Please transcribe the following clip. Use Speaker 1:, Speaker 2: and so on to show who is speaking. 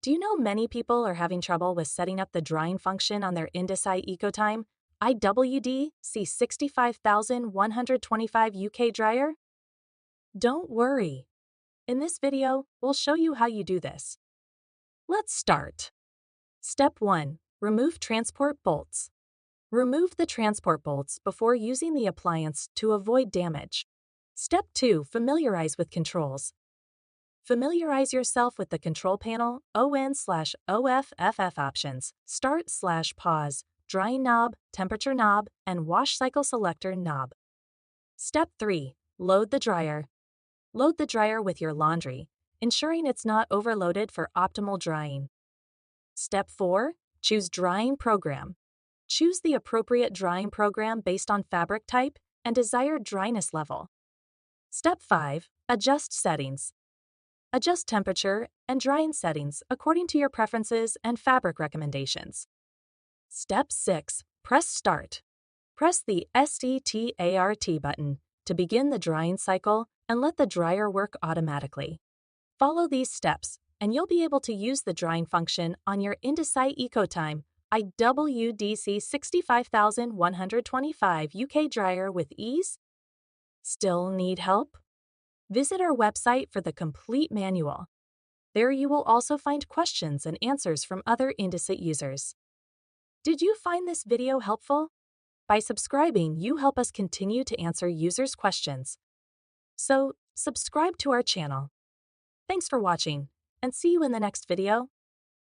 Speaker 1: Do you know many people are having trouble with setting up the drying function on their Indesit Ecotime IWDC 65125 UK dryer? Don't worry. In this video, we'll show you how you do this. Let's start. Step 1. Remove transport bolts. Remove the transport bolts before using the appliance to avoid damage. Step 2. Familiarize with controls. Familiarize yourself with the control panel, ON/OFFF options, start/pause, drying knob, temperature knob, and wash cycle selector knob. Step 3. Load the dryer. Load the dryer with your laundry, ensuring it's not overloaded for optimal drying. Step 4. Choose drying program. Choose the appropriate drying program based on fabric type and desired dryness level. Step 5. Adjust settings. Adjust temperature and drying settings according to your preferences and fabric recommendations. Step 6. Press Start. Press the START button to begin the drying cycle and let the dryer work automatically. Follow these steps, and you'll be able to use the drying function on your Indesit Ecotime IWDC 65125 UK dryer with ease. Still need help? Visit our website for the complete manual. There you will also find questions and answers from other Indesit users. Did you find this video helpful? By subscribing, you help us continue to answer users' questions. So, subscribe to our channel. Thanks for watching, and see you in the next video.